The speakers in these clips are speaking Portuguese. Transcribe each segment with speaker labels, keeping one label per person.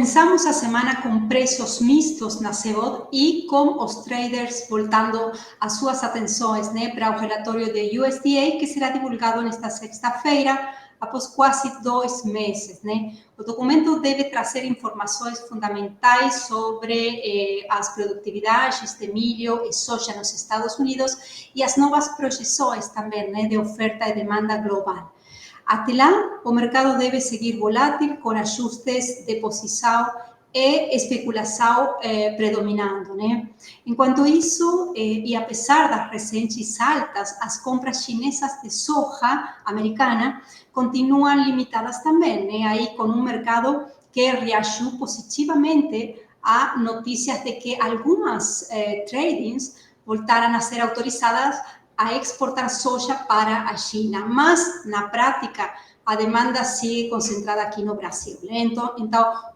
Speaker 1: Comenzamos a semana com preços mistos na CBOT e com os traders voltando as suas atenções, né, para o relatório do USDA, que será divulgado nesta sexta-feira, após quase 2 meses, né? O documento deve trazer informações fundamentais sobre as produtividades de milho e soja nos Estados Unidos e as novas projeções também, né, de oferta e demanda global. Até lá, o mercado deve seguir volátil, com ajustes de posição e especulação predominando, né? Enquanto isso, e apesar das recentes altas, as compras chinesas de soja americana continuam limitadas também, né? Aí com um mercado que reagiu positivamente a notícias de que algumas tradings voltaram a ser autorizadas a exportar soja para a China, mas na prática a demanda sigue concentrada aqui no Brasil. Então,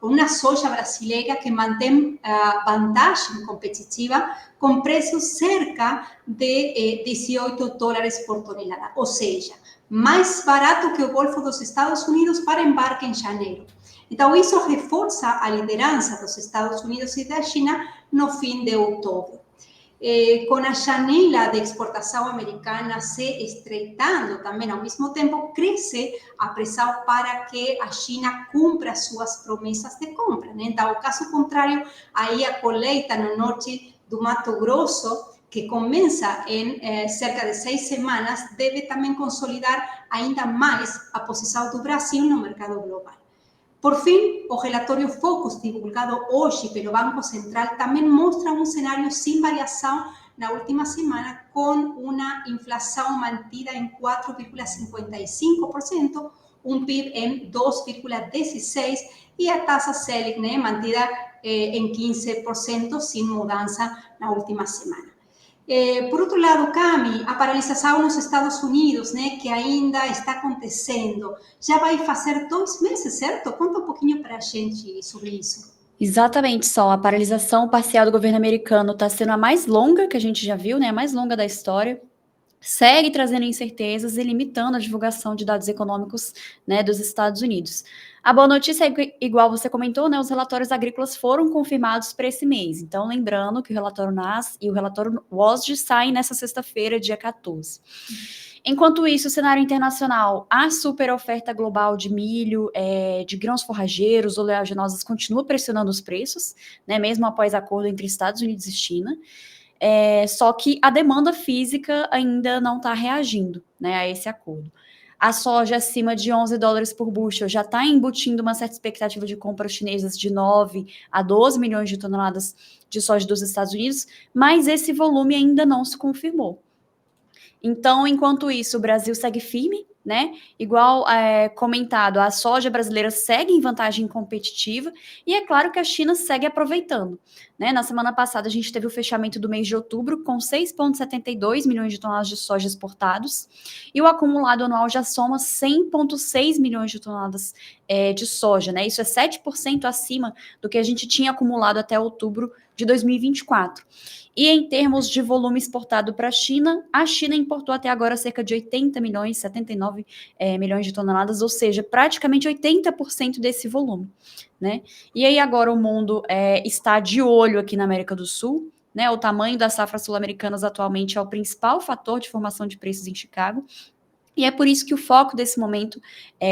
Speaker 1: uma soja brasileira que mantém vantagem competitiva com preços cerca de $18 por tonelada, ou seja, mais barato que o Golfo dos Estados Unidos para embarque em janeiro. Então, isso reforça a liderança dos Estados Unidos e da China no fim de outubro. Com a janela de exportação americana se estreitando também ao mesmo tempo, cresce a pressão para que a China cumpra suas promessas de compra, né? Então, caso contrário, aí a colheita no norte do Mato Grosso, que começa em cerca de 6 semanas, deve também consolidar ainda mais a posição do Brasil no mercado global. Por fim, o relatório Focus, divulgado hoje pelo Banco Central, também mostra um cenário sem variação na última semana, com uma inflação mantida em 4,55%, um PIB em 2,16% e a taxa Selic, né, mantida em 15%, sem mudança na última semana. Por outro lado, Cami, a paralisação nos Estados Unidos, né, que ainda está acontecendo, já vai fazer 2 meses, certo? Conta um pouquinho para a gente sobre isso.
Speaker 2: Exatamente, Sol. A paralisação parcial do governo americano está sendo a mais longa que a gente já viu, né? A mais longa da história. Segue trazendo incertezas e limitando a divulgação de dados econômicos, né, dos Estados Unidos. A boa notícia é que, igual você comentou, né, os relatórios agrícolas foram confirmados para esse mês. Então, lembrando que o relatório NAS e o relatório WOSD saem nessa sexta-feira, dia 14. Enquanto isso, o cenário internacional, a super oferta global de milho, de grãos forrageiros, oleaginosas, continua pressionando os preços, né, mesmo após acordo entre Estados Unidos e China. Só que a demanda física ainda não está reagindo, né, a esse acordo. A soja acima de $11 por bushel já está embutindo uma certa expectativa de compras chinesas de 9 a 12 milhões de toneladas de soja dos Estados Unidos, mas esse volume ainda não se confirmou. Então, enquanto isso, o Brasil segue firme, né? Igual comentado, a soja brasileira segue em vantagem competitiva e é claro que a China segue aproveitando, né? Na semana passada, a gente teve o fechamento do mês de outubro com 6,72 milhões de toneladas de soja exportados e o acumulado anual já soma 100,6 milhões de toneladas de soja, né? Isso é 7% acima do que a gente tinha acumulado até outubro de 2024. E em termos de volume exportado para a China importou até agora cerca de 80 milhões, 79 milhões de toneladas, ou seja, praticamente 80% desse volume, né? E aí agora o mundo está de olho aqui na América do Sul, né? O tamanho das safras sul-americanas atualmente é o principal fator de formação de preços em Chicago, e é por isso que o foco desse momento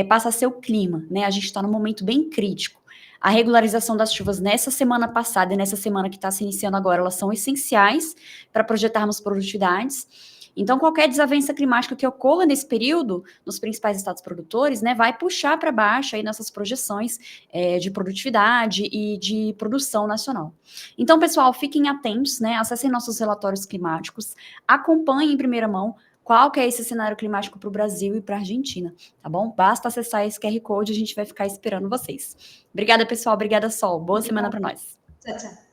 Speaker 2: passa a ser o clima, né? A gente está num momento bem crítico. A regularização das chuvas nessa semana passada e nessa semana que está se iniciando agora, elas são essenciais para projetarmos produtividades. Então, qualquer desavença climática que ocorra nesse período, nos principais estados produtores, né, vai puxar para baixo aí nossas projeções de produtividade e de produção nacional. Então, pessoal, fiquem atentos, né, acessem nossos relatórios climáticos, acompanhem em primeira mão qual que é esse cenário climático para o Brasil e para a Argentina, tá bom? Basta acessar esse QR Code, a gente vai ficar esperando vocês. Obrigada, pessoal. Obrigada, Sol. Boa semana para nós.
Speaker 1: Tchau, tchau.